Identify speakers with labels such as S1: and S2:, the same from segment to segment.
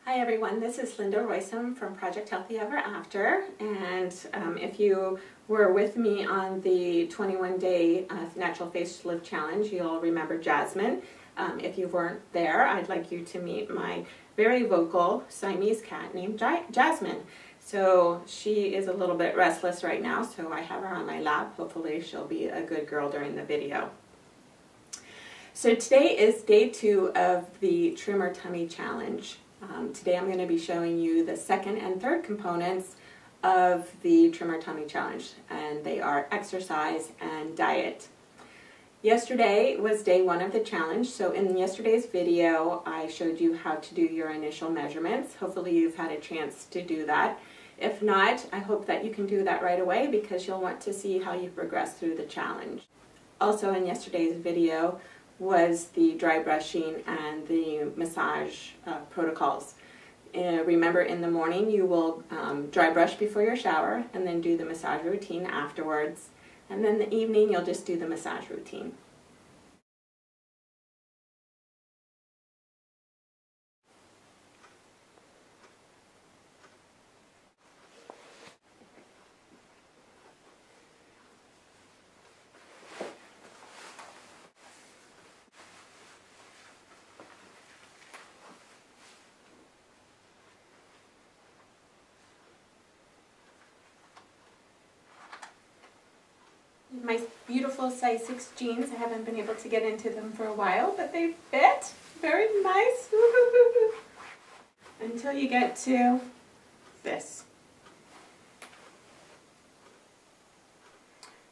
S1: Hi everyone, this is Linda Roysum from Project Healthy Ever After, and if you were with me on the 21-day Natural Facelift Challenge, you'll remember Jasmine. If you weren't there, I'd like you to meet my very vocal Siamese cat named Jasmine. So she is a little bit restless right now, so I have her on my lap. Hopefully she'll be a good girl during the video. So today is day 2 of the Trimmer Tummy Challenge. Today I'm going to be showing you the second and third components of the Trimmer Tummy Challenge, and they are exercise and diet. Yesterday was day 1 of the challenge, so in yesterday's video I showed you how to do your initial measurements. Hopefully you've had a chance to do that. If not, I hope that you can do that right away because you'll want to see how you progress through the challenge. Also in yesterday's video was the dry brushing and the massage protocols. Remember, in the morning you will dry brush before your shower and then do the massage routine afterwards, and then in the evening you'll just do the massage routine. My beautiful size 6 jeans, I haven't been able to get into them for a while, but they fit very nice until you get to this.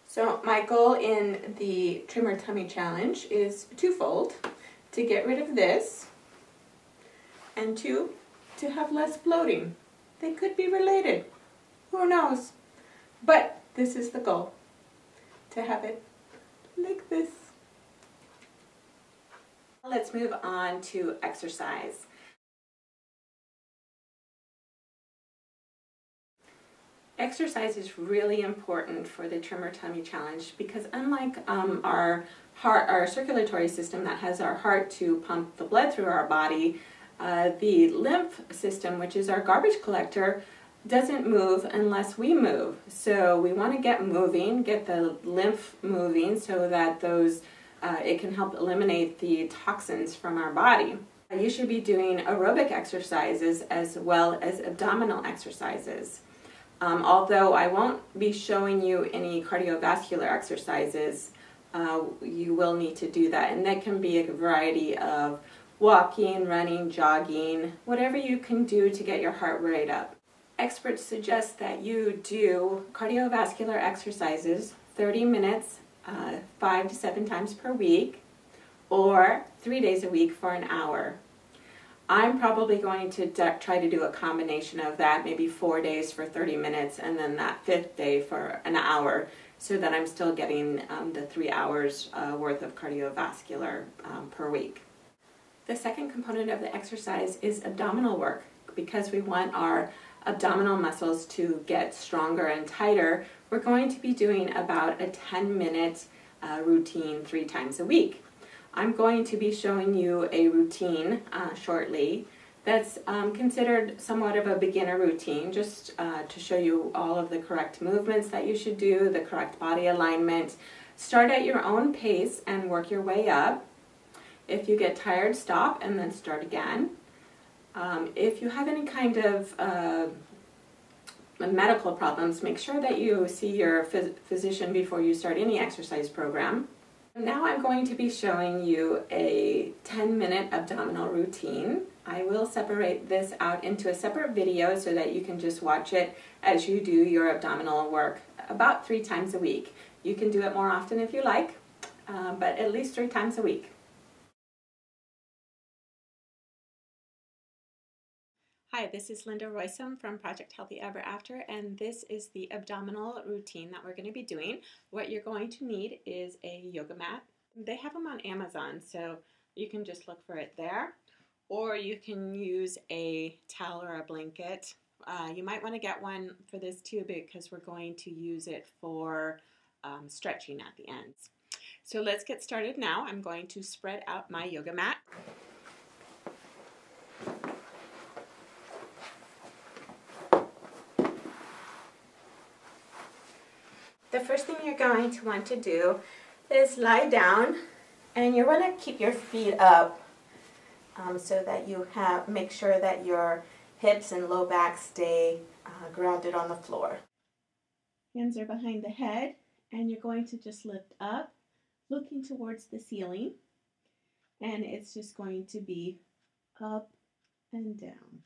S1: So my goal in the Trimmer Tummy Challenge is twofold: to get rid of this, and 2, to have less bloating. They could be related, who knows, but this is the goal. To have it like this. Let's move on to exercise. Exercise is really important for the Trimmer Tummy Challenge because unlike our circulatory system that has our heart to pump the blood through our body, the lymph system, which is our garbage collector, doesn't move unless we move. So we want to get moving, get the lymph moving so that it can help eliminate the toxins from our body. You should be doing aerobic exercises as well as abdominal exercises. Although I won't be showing you any cardiovascular exercises, you will need to do that, and that can be a variety of walking, running, jogging, whatever you can do to get your heart rate up. Experts suggest that you do cardiovascular exercises 30 minutes, 5 to 7 times per week, or 3 days a week for an hour. I'm probably going to try to do a combination of that, maybe 4 days for 30 minutes, and then that 5th day for an hour, so that I'm still getting the 3 hours worth of cardiovascular per week. The second component of the exercise is abdominal work. Because we want our abdominal muscles to get stronger and tighter, we're going to be doing about a 10-minute routine 3 times a week. I'm going to be showing you a routine shortly that's considered somewhat of a beginner routine, just to show you all of the correct movements that you should do, the correct body alignment. Start at your own pace and work your way up. If you get tired, stop and then start again. If you have any kind of medical problems, make sure that you see your physician before you start any exercise program. Now I'm going to be showing you a 10-minute abdominal routine. I will separate this out into a separate video so that you can just watch it as you do your abdominal work about 3 times a week. You can do it more often if you like, but at least 3 times a week. Hi, this is Linda Roysum from Project Healthy Ever After, and this is the abdominal routine that we're going to be doing. What you're going to need is a yoga mat. They have them on Amazon, so you can just look for it there, or you can use a towel or a blanket. You might want to get one for this too because we're going to use it for stretching at the ends. So let's get started now. I'm going to spread out my yoga mat. first thing you're going to want to do is lie down, and you want to keep your feet up so that you make sure that your hips and low back stay grounded on the floor. Hands are behind the head, and you're going to just lift up, looking towards the ceiling, and it's just going to be up and down,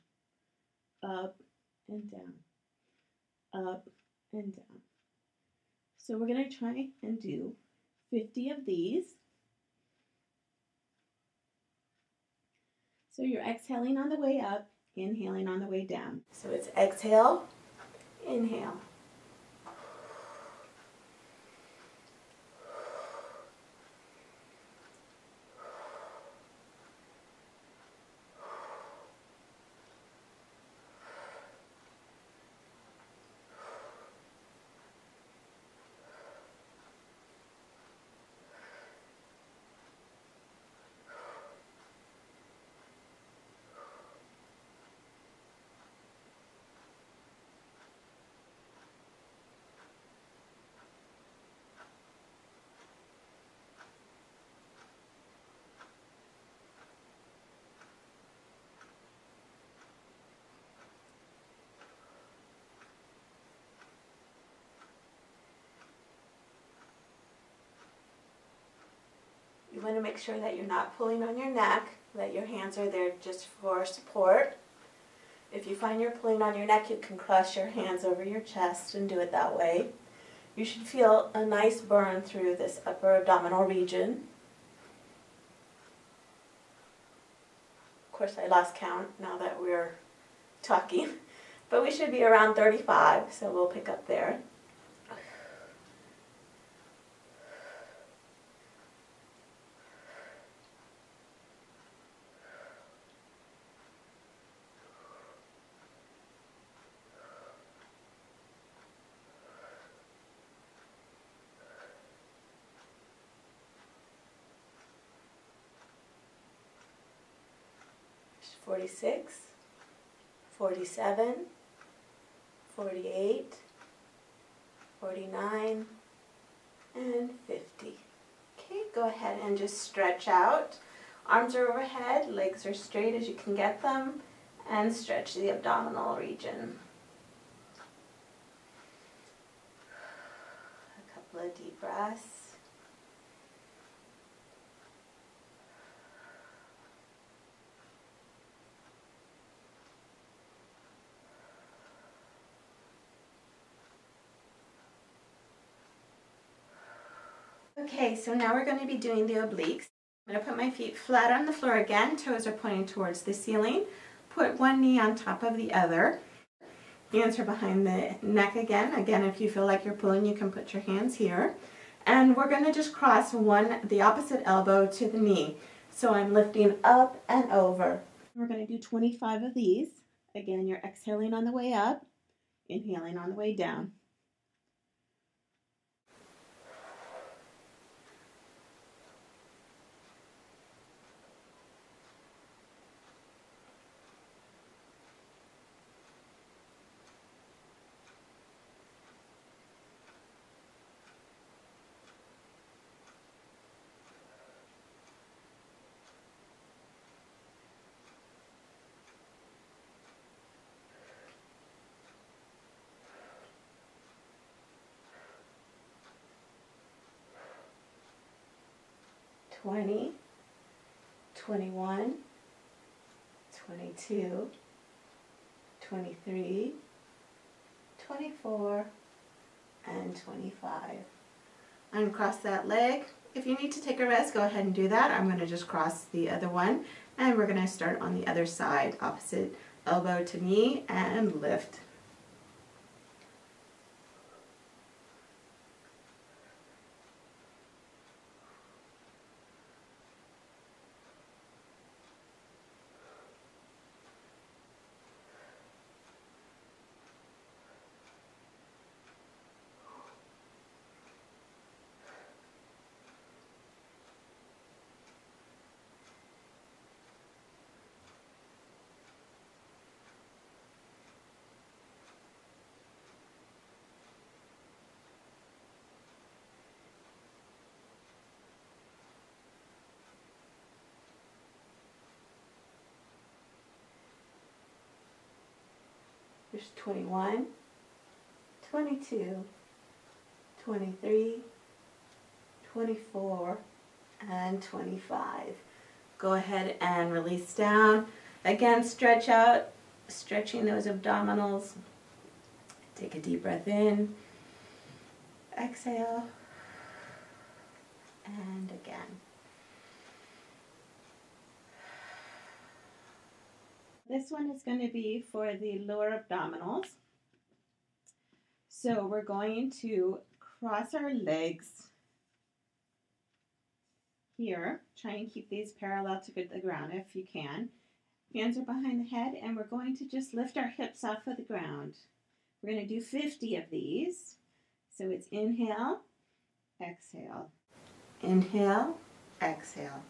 S1: up and down, up and down. So we're going to try and do 50 of these. So you're exhaling on the way up, inhaling on the way down. So it's exhale, inhale. You want to make sure that you're not pulling on your neck, that your hands are there just for support. If you find you're pulling on your neck, you can cross your hands over your chest and do it that way. You should feel a nice burn through this upper abdominal region. Of course, I lost count now that we're talking, but we should be around 35, so we'll pick up there. 46, 47, 48, 49, and 50. Okay, go ahead and just stretch out. Arms are overhead, legs are straight as you can get them, and stretch the abdominal region. A couple of deep breaths. Okay, so now we're going to be doing the obliques. I'm going to put my feet flat on the floor again, toes are pointing towards the ceiling. Put one knee on top of the other. Hands are behind the neck again. Again, if you feel like you're pulling, you can put your hands here. And we're going to just cross the opposite elbow to the knee. So I'm lifting up and over. We're going to do 25 of these. Again, you're exhaling on the way up, inhaling on the way down. Twenty, 21, 22, 23, 24, and 25. Uncross that leg. If you need to take a rest, go ahead and do that. I'm going to just cross the other one, and we're going to start on the other side, opposite elbow to knee, and lift. There's 21, 22, 23, 24, and 25. Go ahead and release down. Again, stretch out, stretching those abdominals. Take a deep breath in. Exhale. And again. This one is going to be for the lower abdominals. So we're going to cross our legs here. Try and keep these parallel to the ground if you can. Hands are behind the head, and we're going to just lift our hips off of the ground. We're going to do 50 of these. So it's inhale, exhale. Inhale, exhale.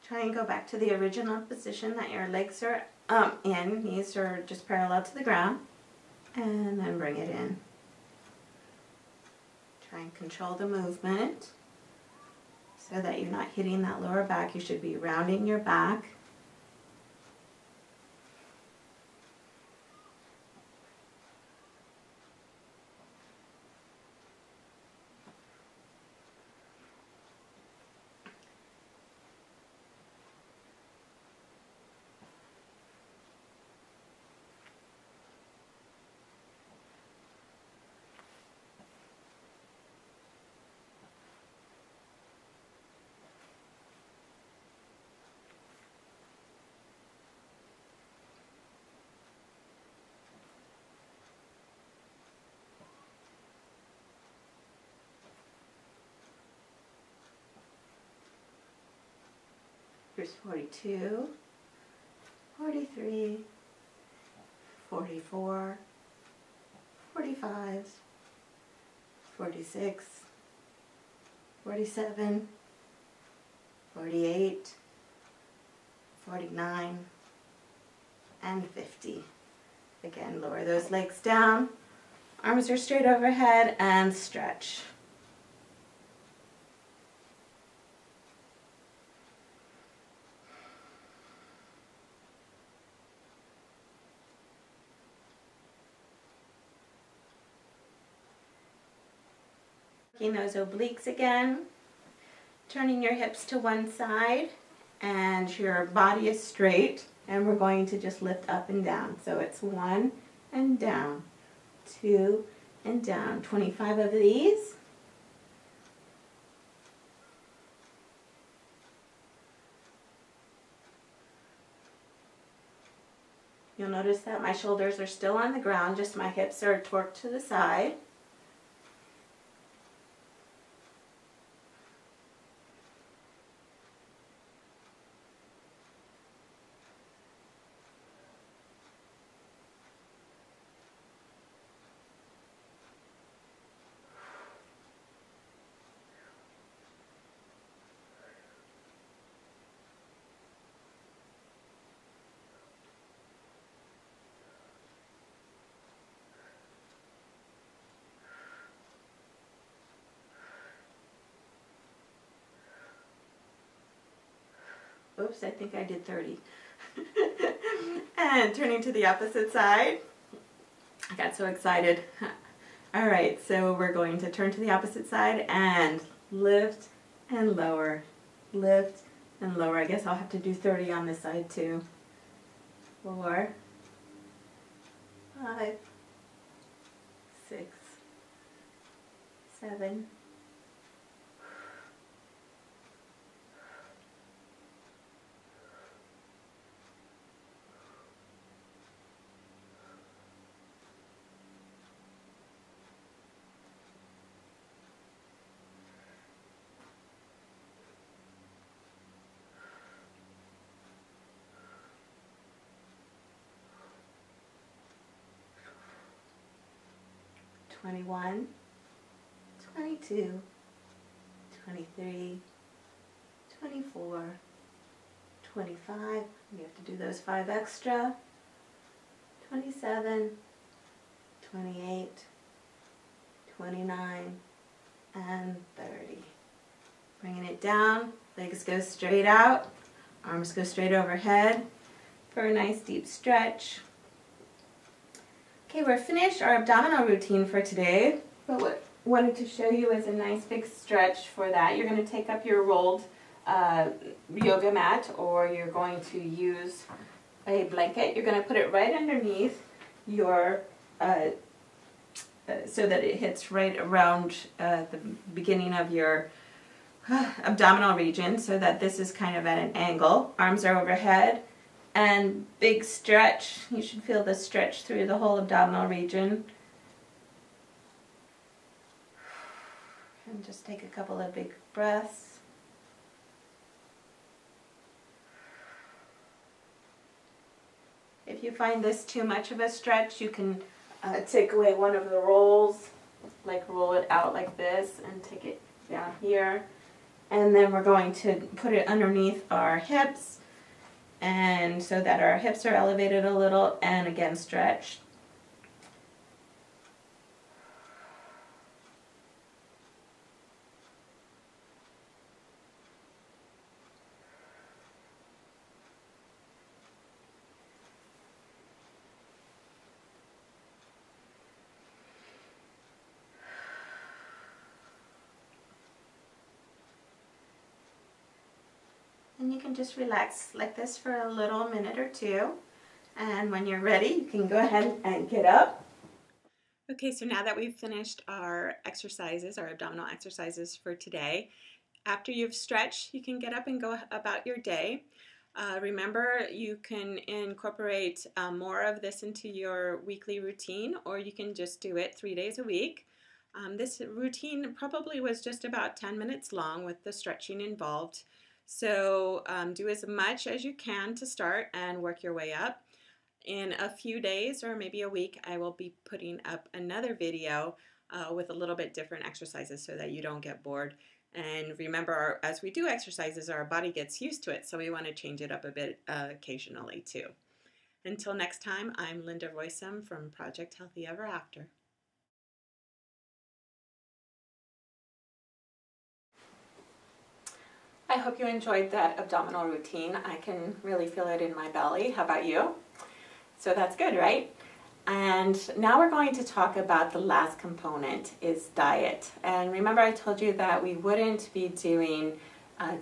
S1: Try and go back to the original position that your legs are in. Knees are just parallel to the ground. And then bring it in. Try and control the movement so that you're not hitting that lower back. You should be rounding your back. Here's 42, 43, 44, 45, 46, 47, 48, 49, and 50. Again, lower those legs down. Arms are straight overhead and stretch. Working those obliques again, turning your hips to one side and your body is straight, and we're going to just lift up and down. So it's 1 and down, 2 and down. 25 of these. You'll notice that my shoulders are still on the ground, just my hips are torqued to the side. Oops, I think I did 30. And turning to the opposite side. I got so excited. All right, so we're going to turn to the opposite side and lift and lower. Lift and lower. I guess I'll have to do 30 on this side too. 4, 5, 6, 7, 21, 22, 23, 24, 25, you have to do those 5 extra, 27, 28, 29, and 30. Bringing it down, legs go straight out, arms go straight overhead for a nice deep stretch. Okay, we're finished our abdominal routine for today, but what I wanted to show you is a nice big stretch for that. You're going to take up your rolled yoga mat, or you're going to use a blanket. You're going to put it right underneath your so that it hits right around the beginning of your abdominal region, so that this is kind of at an angle. Arms are overhead, and big stretch. You should feel the stretch through the whole abdominal region. And just take a couple of big breaths. If you find this too much of a stretch, you can take away one of the rolls, like roll it out like this and take it down here. And then we're going to put it underneath our hips, and so that our hips are elevated a little, and again stretch. And you can just relax like this for a little minute or two. And when you're ready, you can go ahead and get up. Okay, so now that we've finished our exercises, our abdominal exercises for today, after you've stretched, you can get up and go about your day. Remember, you can incorporate more of this into your weekly routine, or you can just do it 3 days a week. This routine probably was just about 10 minutes long with the stretching involved. So do as much as you can to start and work your way up. In a few days or maybe a week, I will be putting up another video with a little bit different exercises so that you don't get bored. And remember, as we do exercises, our body gets used to it, so we want to change it up a bit occasionally too. Until next time, I'm Linda Roysum from Project Healthy Ever After. I hope you enjoyed that abdominal routine. I can really feel it in my belly. How about you? So that's good, right? And now we're going to talk about the last component, is diet. And remember, I told you that we wouldn't be doing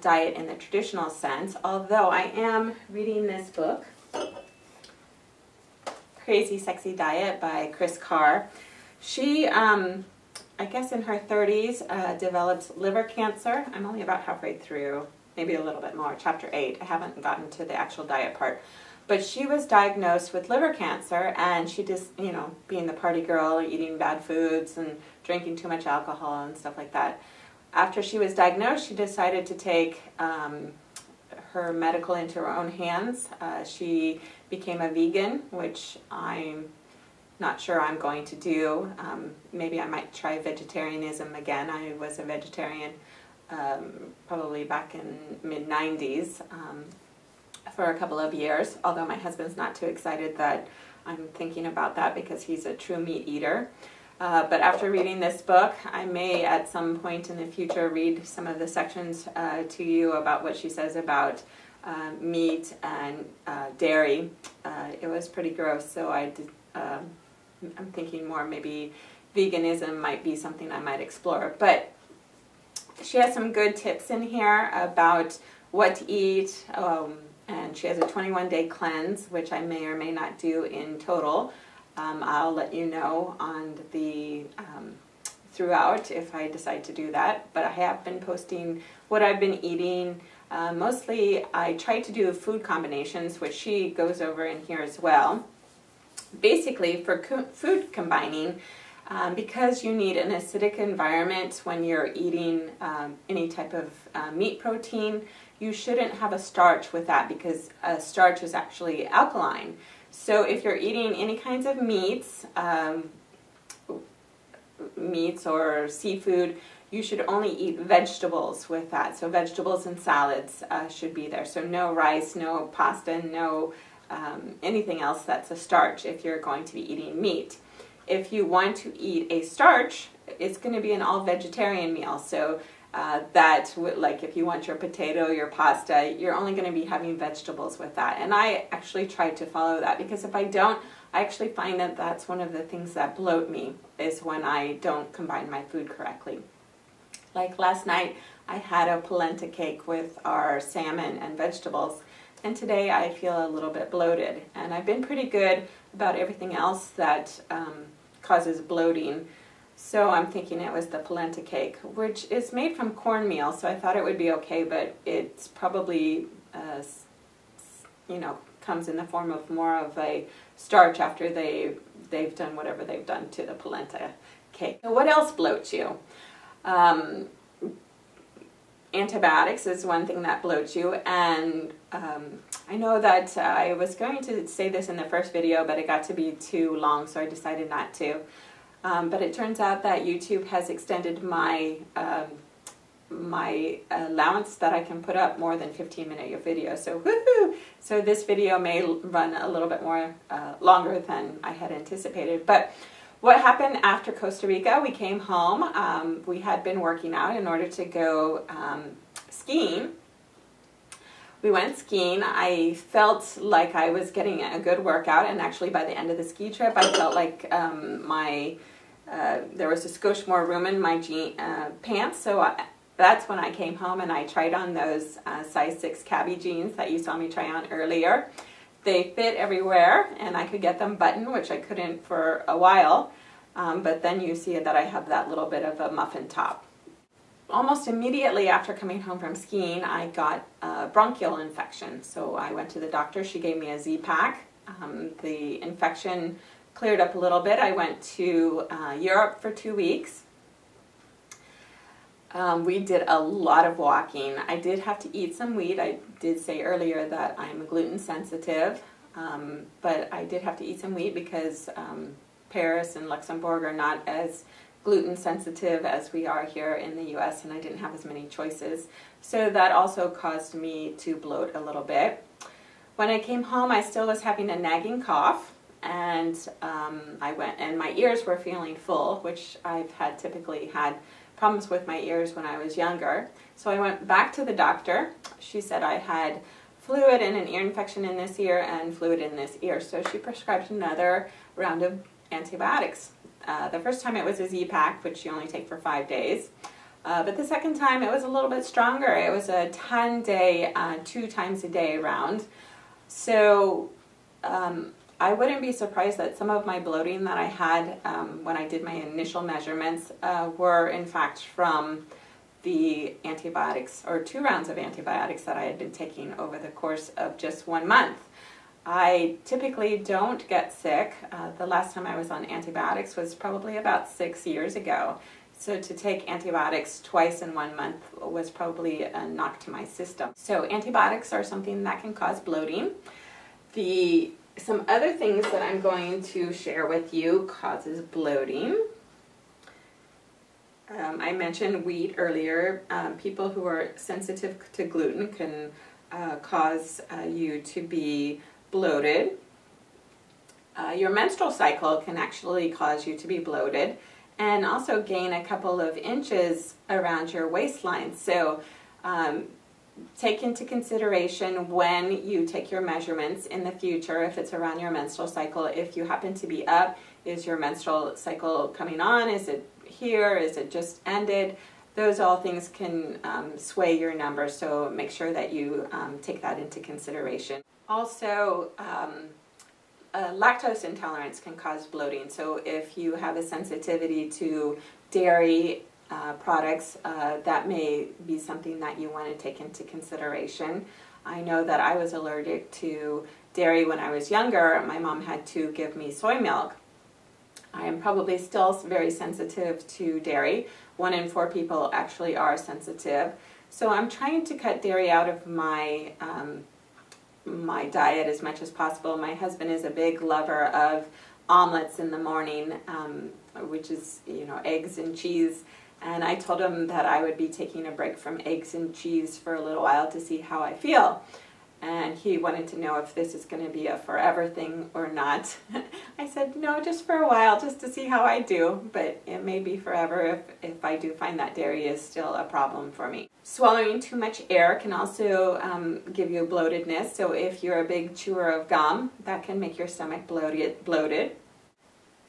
S1: diet in the traditional sense, although I am reading this book, Crazy Sexy Diet by Kris Carr. She, I guess in her 30s, developed liver cancer. I'm only about halfway through, maybe a little bit more, chapter 8. I haven't gotten to the actual diet part. But she was diagnosed with liver cancer, and she just, you know, being the party girl, eating bad foods and drinking too much alcohol and stuff like that. After she was diagnosed, she decided to take her medical into her own hands. She became a vegan, which I'm not sure I'm going to do. Maybe I might try vegetarianism again. I was a vegetarian probably back in mid-90s. For a couple of years, although my husband's not too excited that I'm thinking about that because he's a true meat eater. But after reading this book, I may at some point in the future read some of the sections to you about what she says about meat and dairy. It was pretty gross, so I'm thinking more maybe veganism might be something I might explore. But she has some good tips in here about what to eat. And she has a 21-day cleanse, which I may or may not do in total. I'll let you know on the throughout if I decide to do that. But I have been posting what I've been eating. Mostly I try to do food combinations, which she goes over in here as well. Basically, for food combining, because you need an acidic environment when you're eating any type of meat protein, you shouldn't have a starch with that because a starch is actually alkaline. So if you're eating any kinds of meats, meats or seafood, you should only eat vegetables with that. So vegetables and salads should be there. So no rice, no pasta, no anything else that's a starch if you're going to be eating meat. If you want to eat a starch, it's going to be an all-vegetarian meal. So like if you want your potato, your pasta, you're only going to be having vegetables with that. And I actually try to follow that, because if I don't, I actually find that that's one of the things that bloat me, is when I don't combine my food correctly. Like last night, I had a polenta cake with our salmon and vegetables, and today I feel a little bit bloated. And I've been pretty good about everything else that causes bloating. So I'm thinking it was the polenta cake, which is made from cornmeal, so I thought it would be okay, but it's probably, comes in the form of more of a starch after they've done whatever they've done to the polenta cake. So what else bloats you? Antibiotics is one thing that bloats you, and I know that I was going to say this in the first video, but it got to be too long, so I decided not to. But it turns out that YouTube has extended my my allowance that I can put up more than 15-minute videos. So woohoo! So this video may run a little bit more longer than I had anticipated. But what happened after Costa Rica? We came home. We had been working out in order to go skiing. We went skiing. I felt like I was getting a good workout, and actually by the end of the ski trip, I felt like there was a skosh more room in my pants. So that's when I came home and I tried on those size 6 cabbie jeans that you saw me try on earlier. They fit everywhere, and I could get them buttoned, which I couldn't for a while. But then you see that I have that little bit of a muffin top. Almost immediately after coming home from skiing, I got a bronchial infection. So I went to the doctor. She gave me a Z-Pack. The infection cleared up a little bit. I went to Europe for 2 weeks. We did a lot of walking. I did have to eat some wheat. I did say earlier that I'm gluten sensitive, but I did have to eat some wheat because Paris and Luxembourg are not as gluten sensitive as we are here in the US, and I didn't have as many choices. So that also caused me to bloat a little bit. When I came home, I still was having a nagging cough, and I went, and my ears were feeling full, which I've typically had problems with my ears when I was younger. So I went back to the doctor. She said I had fluid and an ear infection in this ear and fluid in this ear. So she prescribed another round of antibiotics. The first time it was a Z-Pack, which you only take for 5 days. But the second time it was a little bit stronger. It was a 10-day, 2 times a day round. So I wouldn't be surprised that some of my bloating that I had when I did my initial measurements were in fact from the antibiotics, or 2 rounds of antibiotics that I had been taking over the course of just 1 month. I typically don't get sick. The last time I was on antibiotics was probably about 6 years ago. So to take antibiotics twice in 1 month was probably a knock to my system. So antibiotics are something that can cause bloating. Some other things that I'm going to share with you causes bloating. I mentioned wheat earlier. People who are sensitive to gluten can cause you to be bloated. Your menstrual cycle can actually cause you to be bloated, and also gain a couple of inches around your waistline. So take into consideration when you take your measurements in the future, if it's around your menstrual cycle, if you happen to be up, is your menstrual cycle coming on? Is it here? Is it just ended? Those all things can sway your numbers, so make sure that you take that into consideration. Also, lactose intolerance can cause bloating. So if you have a sensitivity to dairy products, that may be something that you want to take into consideration. I know that I was allergic to dairy when I was younger. My mom had to give me soy milk. I am probably still very sensitive to dairy. 1 in 4 people actually are sensitive. So I'm trying to cut dairy out of my my diet as much as possible. My husband is a big lover of omelets in the morning, which is, eggs and cheese. And I told him that I would be taking a break from eggs and cheese for a little while to see how I feel. And he wanted to know if this is going to be a forever thing or not. I said, no, just for a while, just to see how I do. But it may be forever if I do find that dairy is still a problem for me. Swallowing too much air can also give you bloatedness. So if you're a big chewer of gum, that can make your stomach bloated.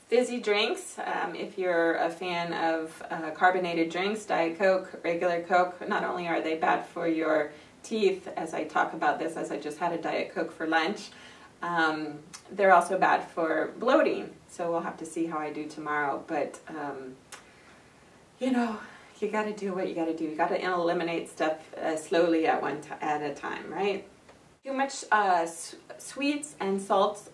S1: Fizzy drinks, if you're a fan of carbonated drinks, Diet Coke, regular Coke, not only are they bad for your teeth, as I talk about this, as I just had a Diet Coke for lunch, they're also bad for bloating. So we'll have to see how I do tomorrow. But, you got to do what you got to do. You got to eliminate stuff slowly at a time, right? Too much sweets and salt,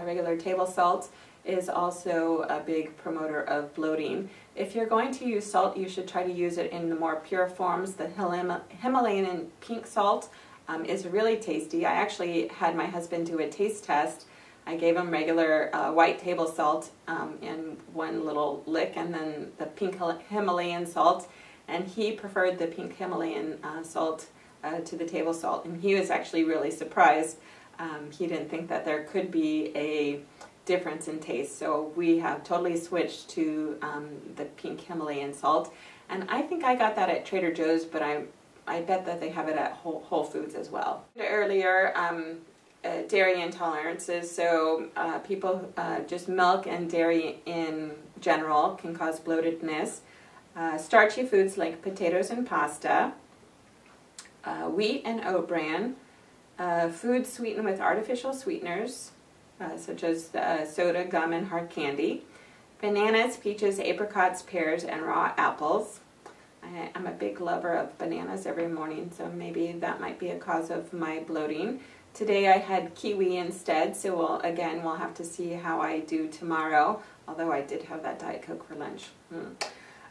S1: regular table salt, is also a big promoter of bloating. If you're going to use salt, you should try to use it in the more pure forms. The Himalayan pink salt is really tasty. I actually had my husband do a taste test. I gave him regular white table salt in one little lick, and then the pink Himalayan salt, and he preferred the pink Himalayan salt to the table salt, and he was actually really surprised. He didn't think that there could be a difference in taste, so we have totally switched to the pink Himalayan salt, and I think I got that at Trader Joe's, but I bet that they have it at Whole Foods as well. Earlier, dairy intolerances, so people, just milk and dairy in general can cause bloatedness. Starchy foods like potatoes and pasta, wheat and oat bran, foods sweetened with artificial sweeteners, such as soda, gum, and hard candy, bananas, peaches, apricots, pears, and raw apples. I'm a big lover of bananas every morning, so maybe that might be a cause of my bloating. Today I had kiwi instead, so we'll have to see how I do tomorrow, although I did have that Diet Coke for lunch.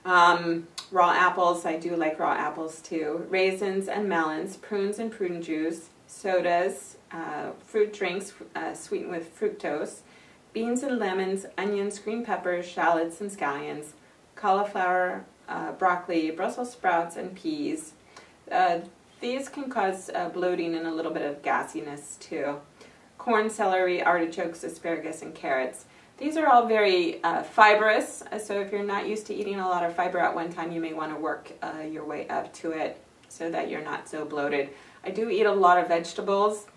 S1: Raw apples, I do like raw apples too. Raisins and melons, prunes and prune juice, sodas, fruit drinks sweetened with fructose, beans and lemons, onions, green peppers, shallots and scallions, cauliflower, broccoli, Brussels sprouts, and peas. These can cause bloating and a little bit of gassiness too. Corn, celery, artichokes, asparagus, and carrots. These are all very fibrous, so if you're not used to eating a lot of fiber at one time, you may want to work your way up to it so that you're not so bloated. I do eat a lot of vegetables.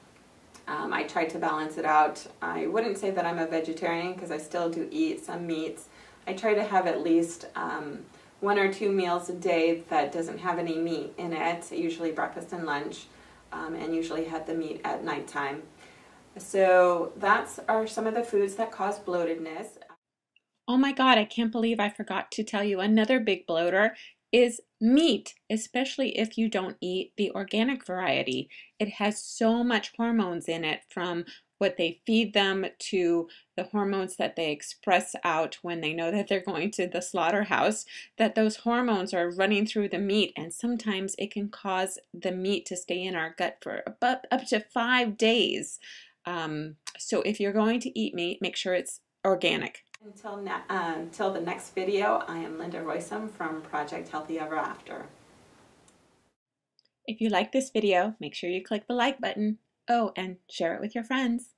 S1: I try to balance it out. I wouldn't say that I'm a vegetarian because I still do eat some meats. I try to have at least 1 or 2 meals a day that doesn't have any meat in it, usually breakfast and lunch, and usually have the meat at nighttime. So are some of the foods that cause bloatedness.
S2: Oh my God, I can't believe I forgot to tell you another big bloater is meat, especially if you don't eat the organic variety. It has so much hormones in it, from what they feed them to the hormones that they express out when they know that they're going to the slaughterhouse, that those hormones are running through the meat, and sometimes it can cause the meat to stay in our gut for up to 5 days. So if you're going to eat meat, make sure it's organic.
S1: Until the next video, I am Linda Roysum from Project Healthy Ever After.
S2: If you like this video, make sure you click the like button. Oh, and share it with your friends.